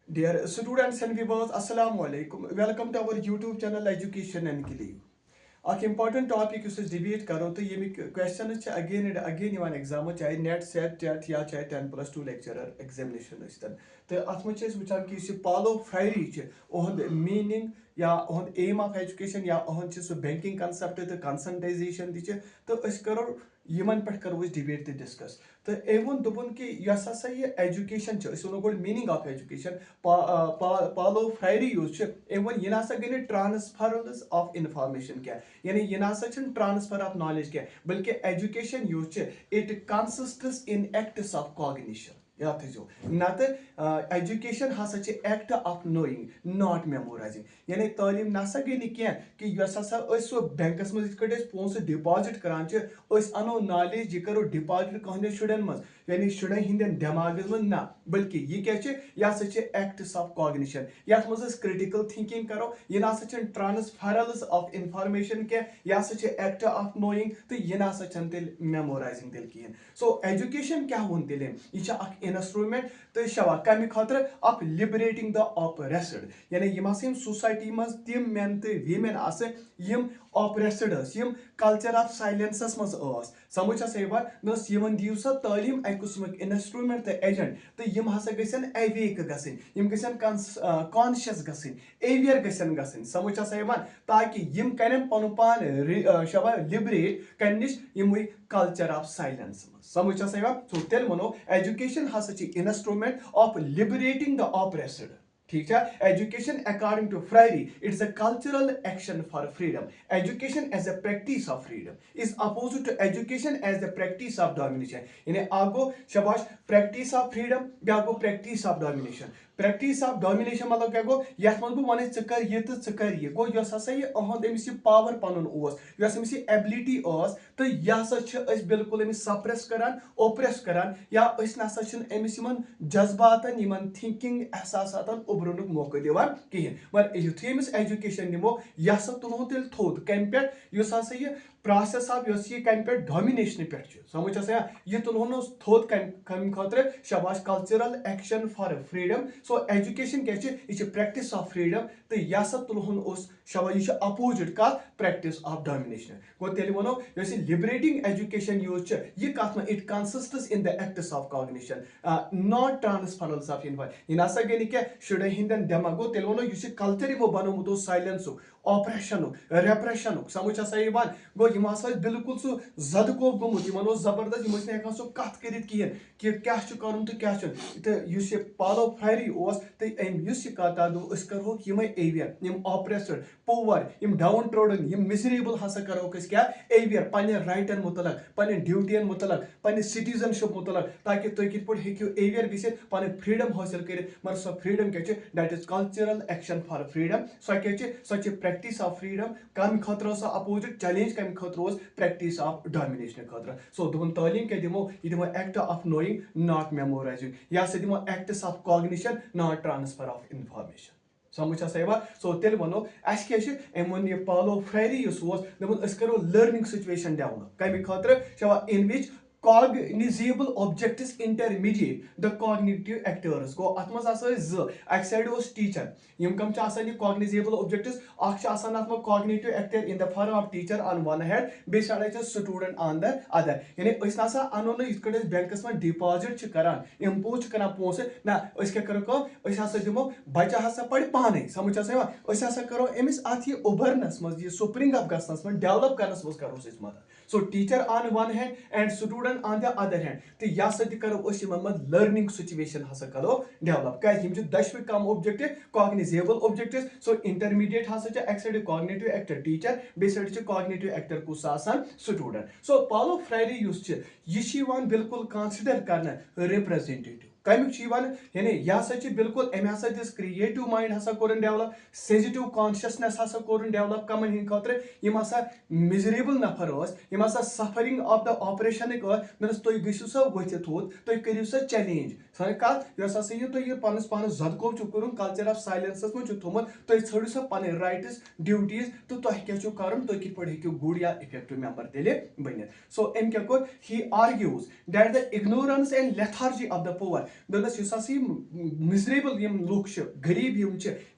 Dear students and viewers, Assalamu alaikum. Welcome to our YouTube channel Education and Belief. Ak important topic yus debate karo to yemi question ch again and again ivan exam chahe net set tet ya chahe 10+2 lecturer examination istan to atma ch wuchan ki yus palo friday ch ohund meaning या ohund aim of education या ohund ch so banking concept to conscientization di ch to is karo Yemen पे करो debate तो discuss तो एवं दोपन कि yes हसा ये एजुकेशन वो गो मीनिंग ऑफ एजुकेशन पालो फ्रायरी यूज एवं यह ना गई ट्रांसफरल्स ऑफ इंफॉर्मेशन क्या यानी यह ना ट्रांसफर ऑफ नॉलेज क्या बल्कि education use it consists in acts of cognition याद थो नत एजुकेशन हसा act of knowing not memorizing यानी तालीम नसा गई क्या कि हसा सो बैंकस मज पोस डिपॉजिट करान अनो नॉलेज यह करो डिपॉजिट कहने शुरन मज यानी शुरन हिंदन दिमाग मज ना बल्कि यह क्या एक्ट्स ऑफ कॉग्निशन ये मज क्रिटिकल थिंकिंग करो यह ना ट्रांसफरल्स ऑफ इंफॉर्मेशन क्या यह एक्ट ऑफ नोइंग तो यह ना तेल मेमोराइजिंग तेल कहें सो एजुकेशन क्या वो तेल यह इंस्ट्रूमेंट तो शवा कम खतर ऑफ लिबरेटिंग द ऑपरेस्ड यानी यम सोसाइटी मज तम मेन तो वीमेन यम ऑपरेस्ड यम कल्चर ऑफ साइलेंसस मज समझ यमन दिव सा तालीम अकुसम इंस्ट्रूमेंट तो एजेंट तो यम हसा गसन अवेक गम गसन कॉन्शियस गसन एवियर गसन समझ ताकि यम करें पन पान शवा लिबरेट कनिश यमु कल्चर ऑफ साइलेंस समझ सो तेल वनो एजुकेशन हसा instrument of liberating the oppressed ठीक है education according to Freire it's a cultural action for freedom education as a practice of freedom is opposite to education as the practice of domination यानी आगो शबाश practice of freedom ब्या गो practice of domination practice of domination मतलब क्या गो यथ मन बह वन कर ये तो कर ये गो यस हसा ये अहद अमिस पावर पन यस अमिस एबिलिटी तो यह हसा बिल्कुल अमिस सप्रेस करान ओप्रेस करान या नसा अमिस जज्बातन थिंकिंग एहसासात उभरन मौका दिवान कहें मगर युथु अमिस एजुकेशन निमो यह हसा तुलो तेल थोद कम पे हसा यह प्रोसेस ऑफ यह कम पे डोमिनेशन पे समझ यह तुलो थोद कम खतर शबाश कल्चरल एक्शन फॉर फ्रीडम सो एजुकेशन क्या प्रैक्टिस ऑफ फ्रीडम तो यह हसा तुलो शबा यह अपोजिट का प्रैक्टिस ऑफ डोमिनेशन गो तेल वनो लिबरेटिंग एजुकेशन यूज यह कत it consists in the acts of cognition not transferrals of information यह नसा गई क्या शुरन हिंदन दिमाग गो तेल वनो कल्चर यमो बनोमुत साइलेंसुक ऑपरेशन रेप्रेशन समझ गो यम बिल्कुल सह जदको गोमुत इन जबरदस्त यम हेकान सह कत कर कहें कि क्या कर तो क्या तो पालो फ्रायरी तो अम कत करो यम एवियर यम ऑपरेस्ड पुअर यम डाउन ट्रोडन यम मिजरेबल हसा करो क्या एवियर पन्न राइटन मुतलक पन्न ड्यूटियन मुतलक पन्न सिटीजनशिप मुतलक ताकि तुम कित पे हेकू एवियर गसित पन्न फ्रीडम हासिल कर मगर सो फ्रीडम क्या that is cultural action for freedom सो क्या प्रैक्टिस ऑफ फ्रीडम कम खतर अपोजिट चैलेंज कम खतर प्रैक्टिस ऑफ डोमिनेशन खतर सो दोपन तालीम क्या दिमो यह दिमो act of knowing not memorising या दिमो acts of cognition not transfer of information समझ सो तेल वनो अम वन यह पालो फ्रायरी दोपन करो लर्निंग सिचुएशन डेवलप कम खतर इन विच cognizable objectives intermediate the cognitive actors go atmas अक side teacher Yama come cognizable objectives cognitive actor in the form of teacher on one hand beside student on the other यानी नसा अनो न Banks में deposit करान impose करान पोस ना क्या करो हसा दिमो बच्चा हसा पढ़ पाने समझ हसा करो अमिस अत यह उभरनस मज स्प्रिंग अप गसनस में डेवलप करनस मज करो मदद सो teacher on one hand and student on the other hand तो यह हसा करो लर्निंग सिचुएशन हसा करो डेवलप क्या दशवे कम ऑब्जेक्टिव कॉग्निजेबल ऑब्जेक्टिव सो इंटरमीडिएट हसा अक साइड कॉग्निटिव एक्टर टीचर बे साइड कॉग्निटिव एक्टर कुछ स्टूडेंट सो पालो फ्रायरी यह बिल्कुल कंसिडर कर रिप्रेजेंटेटिव कमुक यानी यह हसा बिल्कुल अमे हसा दिस क्रिएटिव माइंड हसा कोरन डेवलप सेंसिटिव कॉन्शियसनेस हसा कोरन डेवलप कमन हिंद खतर यम हसा मिजरेबल नफर यम हसा सफरिंग ऑफ द ऑपरेशन दस तुम गो सा वथित थोद तुम करो सा चैलेंज सन कत यह तुम पनस पान जदको कर कल्चर ऑफ साइलेंसस में थोमुत तुम षड़ो सा पन राइट्स ड्यूटीज तो तुम क्या कर तुम कित पे हेकू गुड या इफेक्टिव मेंबर तेल बनित सो अम क्या कोर he argues that the ignorance and lethargy of the poor दोनस युस हसा मिजरेबल यम लुक गरीब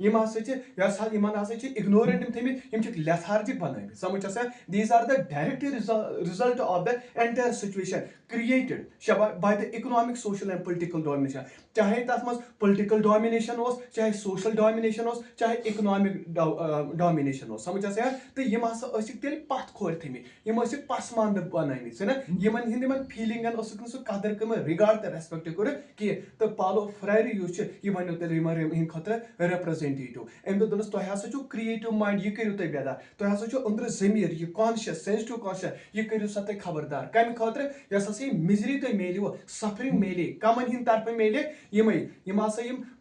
यम हसा इग्नोरेंट यम थमित यम लेथार्जिक बनामित समझ these are the direct result of the entire situation created by the economic social and political domination चाहे तथ मज पॉलिटिकल डोमिनेशन हो चाहे सोशल डोमिनेशन हो चाहे इकोनॉमिक डोमिनेशन हो समझ तो यम हसा तेल पथ खोर थमित यम पसमानद बनामित ना यमन हिंद फीलिंगन सह कदर कम रिगार्ड तो रेस्पेक्ट कर तो पालो फ्रायरी यह वन तेल खतर रिप्रेजेंटेटिव अमे दोनस तुम हसा क्रिएटिव माइंड यह करू तुम बेदार तुम हसा अंदर जमीर यह कॉन्शियस सेंसिटिव कॉन्शियस यह करू सा तुम खबरदार कम खतर यस मिजरी तुम मेलो सफरिंग मेले कमन हिंद तरफ मेले यम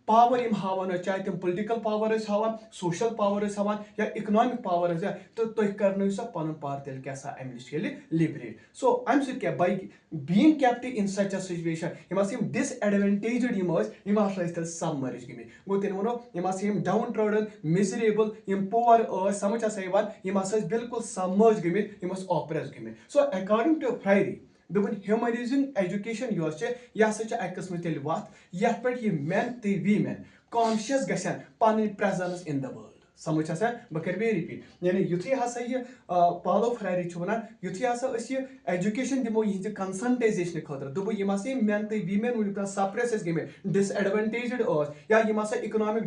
पावर यम हावान चाहे तुम पॉलिटिकल पावर हावान सोशल पावर हावान या इकोनॉमिक पावर तो तुम कर सा पन पार तेल क्या अमे नश लिबरेट सो अमे सह by being kept in such a situation यम डिसएडवांटेज्ड तेल सबमर्ज गमित गो तेल वो यम डाउन ट्रोडन मिजरेबल यम पुअर समझ यम बिल्कुल सबमर्ज गमित यम ऑप्रेस गमित सो अकॉर्डिंग टू फ्रायरी दोपन ह्यूमनाइजिंग एजुकेशन यह अक किस्म तेल वत यथ पे यह मेन तो वीमेन कॉन्शियस गसन पन प्रेजेंस इन द वर्ल्ड समझ बह कर रिपीट यानी युथी हसा यह पालो फ्रायरी वन युथी हसा एजुकेशन दिमो यह कंसनटाइजेशन खतर दोप यम मेन तो वीमेन वुन सप्रेस गमित डिसएडवांटेज्ड या यम इकोनॉमिक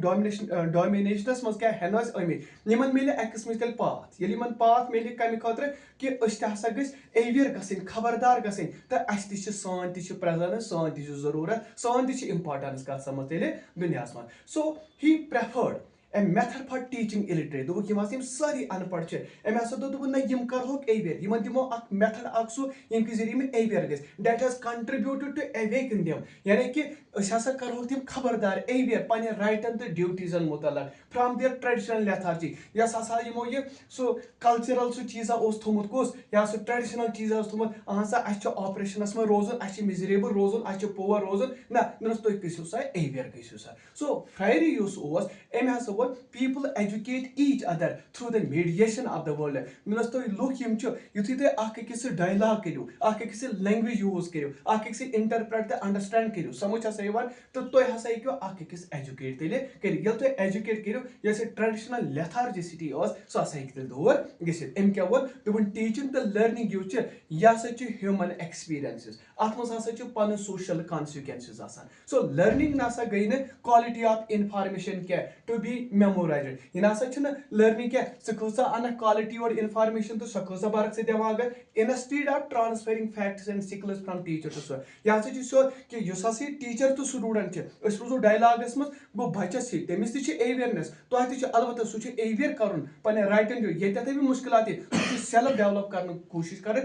डोमिनेशनस मज क्या हेनस आमित यमन मिले अक किस्म तेल पाथ ये पाथ मिले कम खतर कि हसा एवियर गन खबरदार गन तो सान प्रेजेंस सान जरूरत सान इम्पार्टेंस कत समझ तेल दुनिया मज सो he preferred a method for teaching illiterate दोप यम सारी अनपढ़ अमे हसा दोप ना यम करहोक एवियर यमन दिमो अक मेथड अक सो यम जरिए एवियर गस that has contributed to awaken them यानी कि हसा करहोक तिम खबरदार एवियर पन राइटन तो ड्यूटीजन मुतलक फ्रॉम देयर ट्रेडिशनल लेथार्जी यस हसा यमो ये सो कल्चरल सो चीजा ओस थोमुत कोस या सो ट्रेडिशनल चीजा ओस थोमुत अहसा अछ ऑपरेशनस में रोजन अछ मिजरेबल रोजन अछ पुअर रोजन ना नस तो गसियो सा एवियर गसियो सा सो फ्रायरी युस ओस एमे हसा people educate each other through the mediation of the world मिलस तो लुक यम युथी तुम अकिस डायलॉग करू अकिस लैंग्वेज यूज करू अकिस इंटरप्रेट तो अंडरस्टैंड करू समझ हसा तो तुम हसा हेको अकिस एजुकेट तेल कर तुम एजुकेट करू जैसे ट्रेडिशनल लेथार्जिसिटी सह हसा हेक दूर गसित अम क्या वो दोपन टीचिंग तो लर्निंग यह हसा ह्यूमन एक्सपीरियंसेस अत मज हसा पन सोशल कॉन्सिक्वेंसेस सो लर्निंग नसा गई न क्वालिटी ऑफ इंफॉर्मेशन क्या टू बी मेमोराइज्ड यह ना लर्निंग क्या सा अन क्वालिटी और इंफॉर्मेशन तो सह बरक से दिमाग instead of transferring facts and skills from teacher to student यह हसा स्योर कि हसा टीचर तो स्टूडेंट रोजो डायलॉगस मज गो बचस तमिस एवियरनेस तुह अलबत्ता सह एवियर कर पे राइटन ये भी मुश्किल सेल्फ डेवलप कर कोशिश कर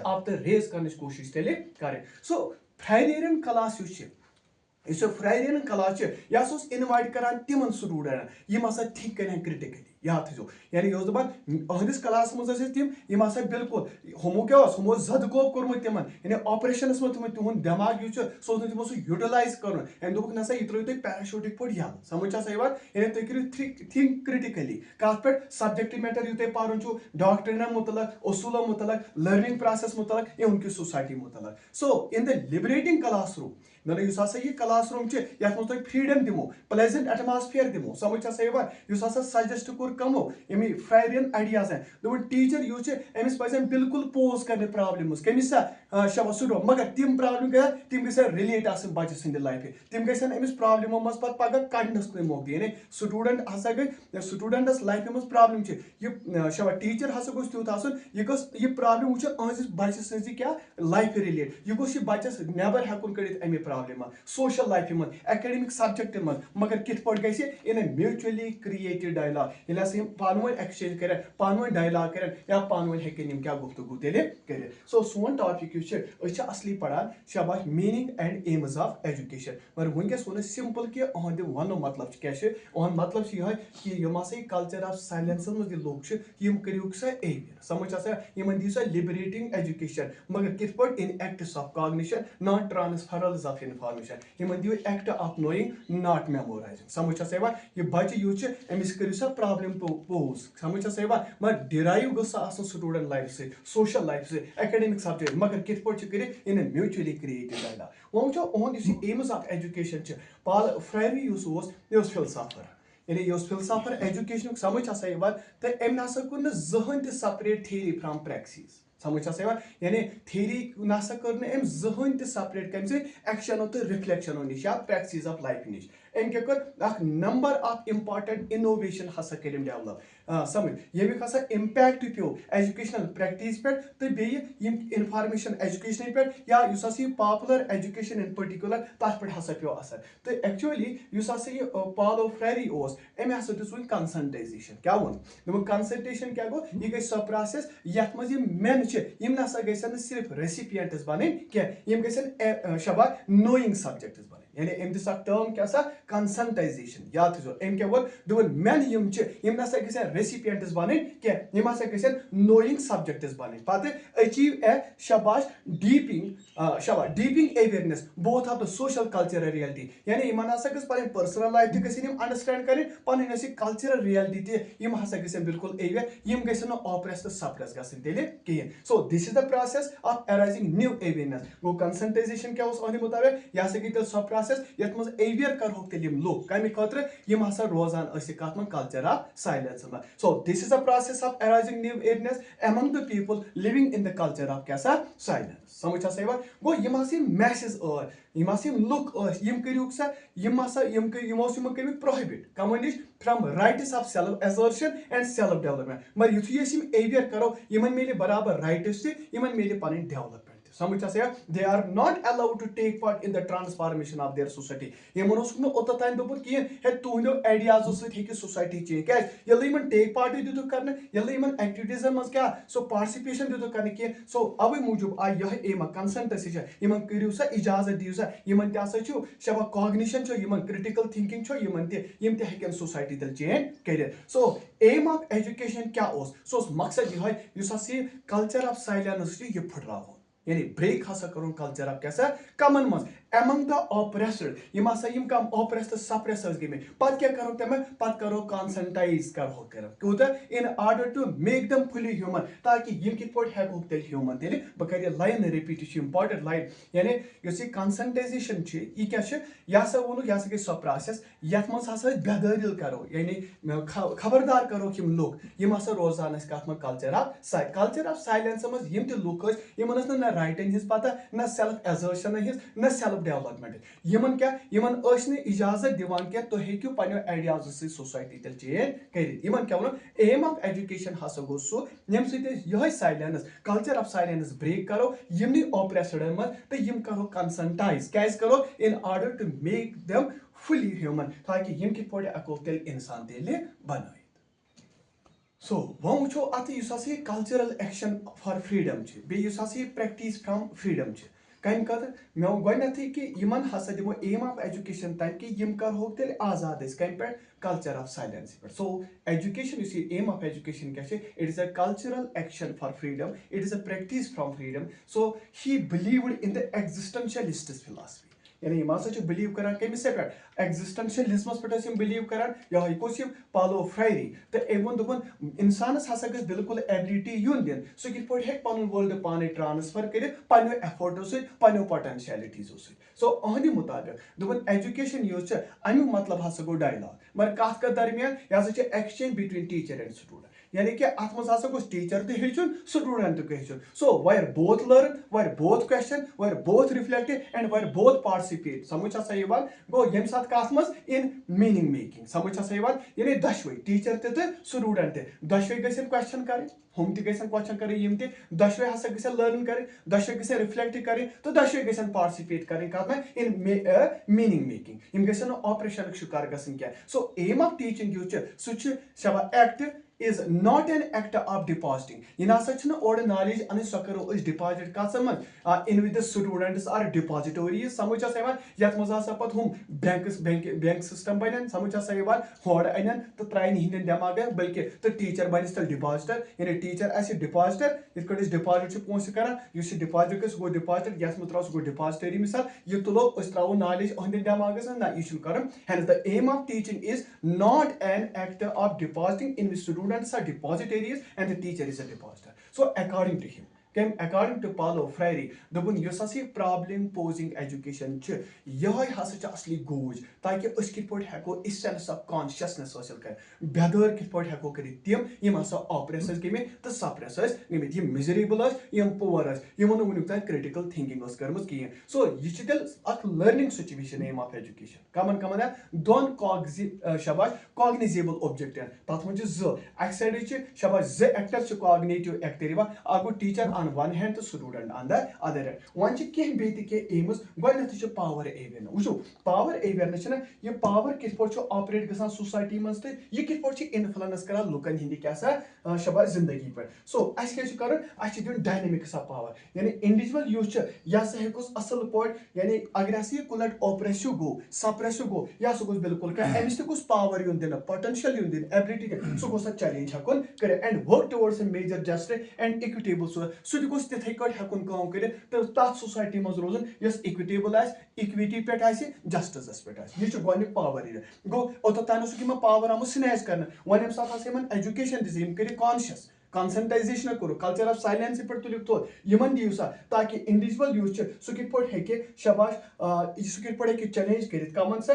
आप तो रेज कर कोशिश तेल कर सो फ्रायरियन क्लास इस फ्रायरियन क्लास यह इनवाइट करान तिमन स्टूडेंट यम हसा थिंक कर क्रिटिकली याद थो यानी यह दपान अहदिस क्लास मज तिम यम हसा बिल्कुल हमो क्या हमो जद गोब कोर्मुत तिमन यानी ऑपरेशनस मज तुहद दिमाग सो तिमो सह यूटिलाइज कर दोप नसा यह त्रो तुम पैराशूटिक पे यल समझ यानी तुम करो थिंक क्रिटिकली कत पे सब्जेक्ट मैटर यू तुम पर्न डॉक्ट्रिन मुतलक असूल मुतलक लर्निंग प्रोसेस मुतलक इन की सोसाइटी मुतलक so in the liberating classroom मतलब इस हसा यह क्लास रूम यथ मज तुम फ्रीडम दिमो प्लेजेंट एटमॉस्फेयर दिमो समझ हसा सजेस्ट कोर कमो यमी फ्रायरियन आइडियाज दोपन टीचर यूज अमिस पजन बिल्कुल पोज कर प्रॉब्लम्स कमिस शब सुडो मगर तिम प्रॉब्लम क्या तिम गई रिलेट बच्चे सद लाइफ तिम गन अमिस प्रॉब्लमो मज पगह कड़नस मौक यानी स्टूडेंट हसा गई स्टूडेंटस लाइफ मज प्रॉब्लम यह शब टीचर हसा गोस तुथ आसन यह प्रॉब्लम वो अहस बच्चे सज क्या लाइफ रिलेट यह गोस बच्चस नेबर हेकुन कड़ित अमे प्रॉब्लम सोशल लाइफ मज एकेडमिक सब्जेक्ट मज मगर कित पे गई इन म्यूचुअली क्रिएटेड डायलॉग ये पान एक्सचेंज कर पान डायलॉग कर या पान हेकन क्या गुफ्तगू तेल कर सो सोन टॉपिक असली पढ़ान शाबाश meaning and AIIMS of education मगर वनकस वो सिंपल कि अहद वन मतलब क्या अहद मतलब यह कि यम हसा कल्चर ऑफ साइलेंस मज लूक यम करू सा एवियर समझ यमन दी सा लिबरेटिंग एजुकेशन मगर कित पे in acts of cognition not transferrals of not information. Yimon diu act of knowing, not memorizing. Samujha seva, ye bachi yuche, emis karisa problem pose. Samujha seva, ma derive gusa asan student life se, social life se, academic subject, magar kit pot chikiri in a mutually created dialogue. One on you see aims of education. Paul Freire use was philosopher. यानी ये philosopher education समझ आ सही बात तो M ना सको न जहन separate theory from praxis समझ आ सही बात यानी theory ना सको न एम जहन separate कम से action होते reflection होनी या praxis of life निश एम क्या कर एक number of important innovation हसा करें develop समझ ये भी खासा impact पियो educational practice पर तो बेये ये information education पर या यूसासी popular education in particular ताश पर हसा पियो असर तो actually यूसासी Paulo Freire ओस एम हसा तो सुन conscientization क्या वन दम conscientization क्या गो ये गई सब process यात मज़ ये men चे ये ना सा गई सन सिर्फ recipients बने क्या ये गई सन शबा knowing subjects बने यानी एम दिस टर्म क्या सा conscientization याद थो एम क्या वो दवन men यम चे यम ना सा गई सन recipients बने क्या यम सा गई सन knowing subjects बने पाते achieve a shabash deeping awareness both of the social cultural reality यानी यम ना सा गई पने personal life ती किसी ने understand करें पने नसी cultural reality ती यम सा गई सन बिल्कुल aware यम गई सन oppress the suppress गई सन तेले किये so this is the process of arising new awareness वो conscientization क्या उस आने मुताबिक या से कि तो suppress यत मज aware कर होते लिम लोग कमी खतर यम हसा रोजान ऐसे कात में culture of silence में so this is a process of arising new awareness among the people living in the culture of कैसा silence समझा सही बात गो यम हसी masses और यम हसी लोग यम करियो सा यम हसा यम करियो prohibit communist from rights of self assertion and self development मगर युथ ये सिम aware करो यमन मेले बराबर rights से यमन मेले पाने development समझा से they are not allowed to take part in the transformation of their society ये मनोसुन ओता ताइन दोपुर कि हे तुहिनो आइडियाज से हेकि सोसाइटी चेंज क्या यल्ले मन टेक पार्ट दितु करने यल्ले मन एक्टिविटीज मन क्या सो पार्टिसिपेशन दितु करने कि सो अवे मूजुब आ यह एम कंसेंट से यमन करियो सा इजाजत दियो सा यमन त्या सा छु शबा कॉग्निशन छु यमन क्रिटिकल थिंकिंग छु यमन ते हेकन सोसाइटी तल चेंज करे सो एम ऑफ एजुकेशन क्या ओस सो मकसद यह युसासी कल्चर ऑफ साइलेंस ये फुटराव यानी ब्रेक हसा करो कल्चर ऑफ कैसा कमन मस among the oppressed यम हसा यम कम oppressed suppressors गे में पत क्या करो तमे पत करो conscientize कर हो कर कोता in order to make them fully human ताकि यम कित पोट हैक होक तेल human तेल बकरिया लाइन रिपीट छ इंपॉर्टेंट लाइन यानी यसी conscientization छ ई क्या छ या सा वनु या सा के सब प्रोसेस यत मस हसा बेदारिल करो यानी खबरदार करो कि लोग यम हसा रोजान अस कात में कल्चर ऑफ साइलेंस मस यम ते लोग यम न राइट इन हिज पता न सेल्फ असर्शन हिज न सेल्फ डेवलपमेंट यमन क्या यमन असने इजाजत दिवान क्या तो हेक्यू पन्यो आइडियाज से सोसाइटी तल चेंज करित यमन क्या वन एम ऑफ एजुकेशन हसा गो सो यम से यह silence culture of silence break करो यमनी ऑपरेशन मत तो यम करो कंसंटाइज कैस करो in order to make them fully human ताकि यम की पोडे अको तेल इंसान तेले बनाए So, वो मुझे आते युसासी cultural action for freedom चे, बे युसासी practice from freedom चे, कहीं कहते मैं वो गॉय न थी कि यमन हंसा दिमो aim of education टाइम कि यम कर होग तेरे आज़ाद है, कहीं पर culture of silence पर, so education you see aim of education क्या चे, it is a cultural action for freedom, it is a practice from freedom, so he believed in the existentialist philosophy. यानी ये मासा जो बिलीव करान के मिसे पर एक्जिस्टेंशियलिज्म पर हम बिलीव करान या ही कोशिश पालो फ्रायरी तो एवं दुपन इंसान हसा गस बिल्कुल एबिलिटी यून दिन सो कि पोट हेक पन वर्ल्ड पाने ट्रांसफर करे पन्यो एफर्ट से पन्यो पोटेंशियलिटीज से सो अहनी मुताबिक दुपन एजुकेशन यूज छ अनु मतलब हसा गो डायलॉग मगर काथ का दरमियान या से exchange between teacher and student यानी कि अत मज हसा गोस टीचर ते हेचुन स्टूडेंट ते हेचुन so where both learn where both question where both reflect and where both participate समझ हसा ये बात गो यम साथ काथ मज इन मीनिंग मेकिंग समझ हसा ये बात यानी दशवे टीचर ते स्टूडेंट ते दशवे गसन क्वेश्चन करे हम ते गसन क्वेश्चन करे यम ते दशवे हसा गसन लर्न करे दशवे गसन रिफ्लेक्ट करे तो दशवे गसन पार्टिसिपेट करे काथ में इन मीनिंग मेकिंग यम गसन ऑपरेशन शिकार गसन क्या सो एम ऑफ टीचिंग यू छ सुच शबा active is not an act of depositing. In such an knowledge and so is deposit in with the students are depositories. Samucha seven yat mazasa pat hum bank system banan samucha seven hord anan to try in Indian demaga belke the teacher by still depositor in a teacher as a depositor it could is deposit to ponsikara you see depositors go deposit yas matras go depository misal you tulo ustrao knowledge on the demagas and na issue karam. Hence the aim of teaching is not an act of depositing in which students are depositaries and the teacher is a depositor. So according to him, according to Paulo Freire, the yosasi problem posing education yahai hasa asli goj ताकि us kit pot heko is sense of consciousness hasil kar bedar kit pot heko kari tim yim hasa oppressors gimi the suppressors gimi yim miserable as yim poor as yim no unuk critical thinking was karmus ki so yichitel ak learning situation aim of education kaman don shabash cognizable object tat mun z side shabash z actor cognitive active agu teacher on one hand the student on the other hand one ke beti ke aims goinath power awareness wuchu power awareness ये power किस पर operate गसान society में ते ये किस पर influence करा लुकन हिंदी क्या सा शबा जिंदगी पर सो अस क्या कर अस दिन डायनेमिक सा पावर यानी इंडिविजुअल यूज या से हेकोस असल पॉइंट यानी अगर अस ये कुलट ऑपरेसिव गो सप्रेसिव गो या सो बिल्कुल का एमिस ते कुछ पावर युन दिन पोटेंशियल युन दिन एबिलिटी के सो गोसा चैलेंज हकुन करे and work towards a major justice and equitable सो दिगोस तिथै कट हकुन काम करे तो तात सोसाइटी में रोजन यस इक्विटेबल आस इक्विटी पे आस जस्टिस पे आस ये गोनिक पावर गो ओतन सो पावर आम स्नैच कर वन सात एजुकेशन दिम कर कॉन्शियस कंसंटाइजेशन करो कल्चर ऑफ साइलेंस पे तुलिक तो यमन दियो सा ताकि इंडिविजुअल यूज सो कित पट हेके शाबाश सो कित पट हेके चैलेंज करित कमन से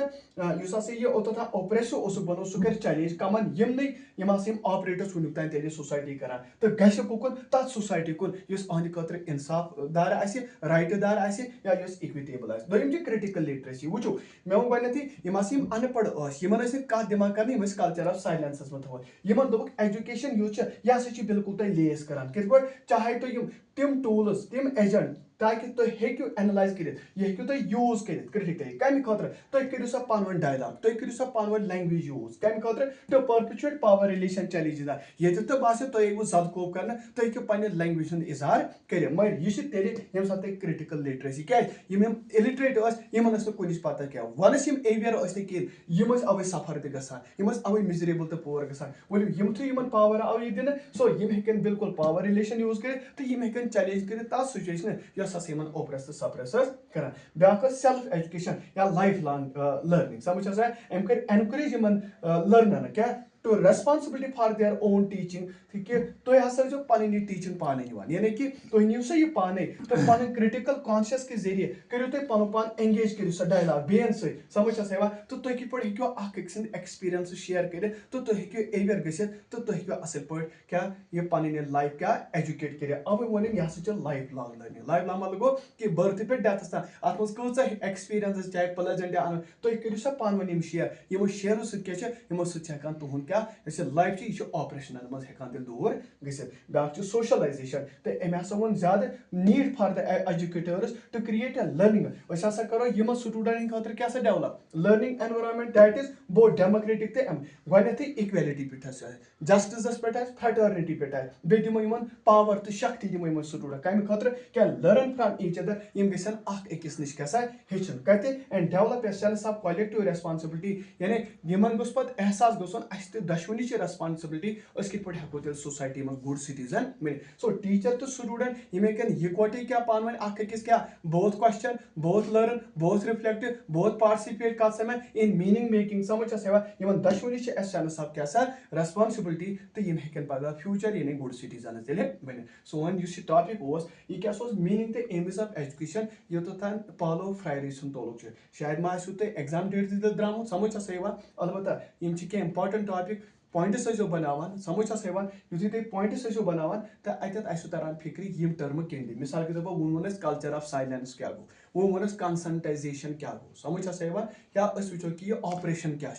युसा से ये ओतथा ऑपरेसो ओसु बनो सो कर चैलेंज कमन यम नै यम आसिम ऑपरेटर्स हुनुक तान तेरे सोसाइटी करा तो गश कुकुन तात सोसाइटी कुन युस अहनि खतर इंसाफ दार आसी राइट दार आसी या युस इक्विटेबल आसी दोयम जे क्रिटिकल लिटरेसी वुचो मे गनथि यम आसिम अनपढ़ अस यमन आसी का दिमाग करनी यम कल्चर ऑफ साइलेंस में थव यमन दोक एजुकेशन यूज या से बिल्कुल तय लेस करान कित चाहे तो यम तिम टूल्स तिम एजेंट ताकि तुम हेकु एनालाइज कर हेकु तुम यूज कर क्रिटिकली कम खतर तुम करू सा पान डायलॉग तुम करू सा पान लैंग्वेज यूज कम खतर तो परपेचुएट पावर रिलेशन चैलेंजेस ये तो बास तुम जद कोप कर तुम हेकु पन्ने लैंग्वेज हुंद इजहार कर मगर यह तेरे यम साथ क्रिटिकल लिटरेसी क्या इलिटरेट यमन कुछ पता क्या वनस यम एवियर कम अवे सफर तक गम अवे मिजरेबल तो पोर गसान वो यम पावर आव ये दिन सो यम हेकन बिल्कुल पावर रिलेशन यूज कर तो यम हेकन चैलेंज कर तथ सिचुएशन oppressors suppressors करा ब्याक सेल्फ एजुकेशन या लाइफ लॉन्ग लर्निंग समझ एनकरेज लर्नर क्या to responsibility for their own teaching कि तो हसा जो पानी टीचिंग पाने यानी कि तो न्यू से ये पाने तो पाने क्रिटिकल कॉन्शियस के जरिए करियो तो पानो पान एंगेज करियो सा डायलॉग बेन से समझ सेवा तो कि पड़ हेक्यो अख एक्सन एक्सपीरियंस शेयर करे तो हेक्यो एवेयर गसे तो हेक्यो असल पड़ क्या ये पानी लाइफ क्या एजुकेट करे अब वने ये हसा लाइफ लॉन्ग मतलब गो कि बर्थ पे डेथ तक आत्मस कोचा एक्सपीरियंस चाहे प्लेजेंट आन तो करियो सा पान वन शेयर यमो शेयर से क्या यमो से हेकान तुहुन क्या लाइफ यह ऑपरेशनल मज हेकान तेल दूर गसित ब्याक सोशलाइजेशन तो अमे हसा वो ज्यादा need for the educators to create a learning अस हसा करो यम स्टूडेंट खतर क्या develop learning environment that is both democratic तो गथि इक्वेलिटी पे जस्टिस पे फ्रेटर्निटी पे बे दिमो यमन पावर तो शक्ति दिमो यमन स्टूडेंट कम खतर क्या लर्न फ्रॉम ईच अदर यम गसन अकिस निश क्या हेचन कते and develop a sense of collective responsibility यानी यमन गोस पत एहसास गोसन अस दशवनी रेस्पॉन्सिबिलिटी अस कित पट हेको तेल सोसाइटी में गुड सिटीजन मिले सो टीचर तो स्टूडेंट यम हेकन इकवटे क्या पान वन अकिस क्या both question both learn both reflect both participate कत समय इन मीनिंग मेकिंग समझ सेवा यमन दशवनी सेंस ऑफ क्या रेस्पॉन्सिबिलिटी तो यम हेकन पगह फ्यूचर यानी गुड सिटीजन तेल बन सो वन युस टॉपिक यह क्या मीनिंग तो एम्स ऑफ एजुकेशन योतन पालो फ्रायरे सुन तोलुक शायद मा आसो तुम एग्जाम डेट तक द्रामुत समझ अलबत्ता यम क्या इंपॉर्टेंट टॉपिक पॉइंट्स बनावान समझ युथि तुम पॉइंट्स बनावान तो अत आसो तरह फिक्र यम टर्म केंद्र मिसाल के तौर पर वो कल्चर ऑफ साइलेंस क्या गो वो कंसंटाइजेशन क्या गो समझ या वो कि यह ऑपरेशन क्या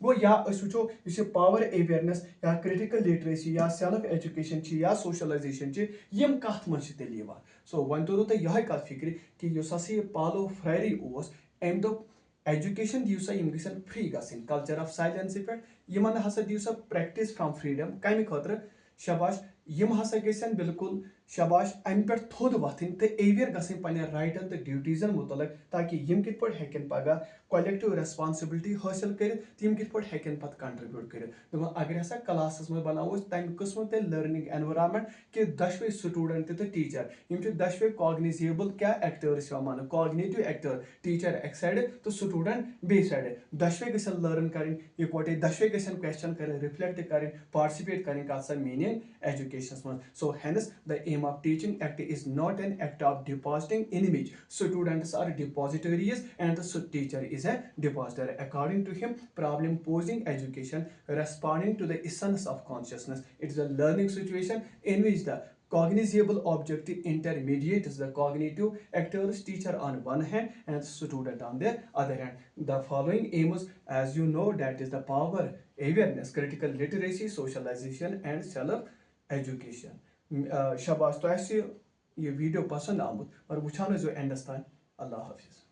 गो या वो पावर अवेयरनेस या क्रिटिकल लिटरेसी या सेल्फ एजुकेशन या सोशलाइजेशन यम कत मन तेल सो वन तो यह कत फिक्र कि पालो फ्रायरी अम एजुकेशन दियो सा गसन फ्री गसन कल्चर ऑफ साइलेंस पे यमन हसा दियो सा प्रैक्टिस फ्रॉम फ्रीडम कम खतर शबाश यम हसा गसन बिल्कुल शबाश अम पे थोद वथन तो एवियर गसन पन्न राइटन तो ड्यूटीजन मुतलक ताकि यम कित पट हेकन पगह कलेक्टिव रेस्पॉन्सिबिलिटी हासिल कर यम कित पट हेकन पत कंट्रीब्यूट कर दोपन अगर हसा क्लासस में बनाओ तम किस्म ते लर्निंग एनवायरनमेंट कि दशवे स्टूडेंट तो टीचर यम दशवे कॉग्निजेबल क्या एक्टर्स मान कॉग्निटिव एक्टर टीचर एक साइड तो स्टूडेंट बे साइड दशवे गसन लर्न करें इकवटे दशवे गसन क्वेश्चन करें रिफ्लेक्ट करें पार्टिसिपेट करें कत सा मीनिंग एजुकेशन में so hence the aim of teaching act is not an act of depositing in image. Students are depositories and the teacher is a depositor. According to him, problem posing education responding to the essence of consciousness. It is a learning situation in which the cognizable object intermediates the cognitive actors, teacher on one hand and student on the other hand. The following aims, as you know, that is the power, awareness, critical literacy, socialization and self-education. शाबाश तो ये video पसंद आमुत और वुचान जो Indus तान अल्लाह हाफिज़।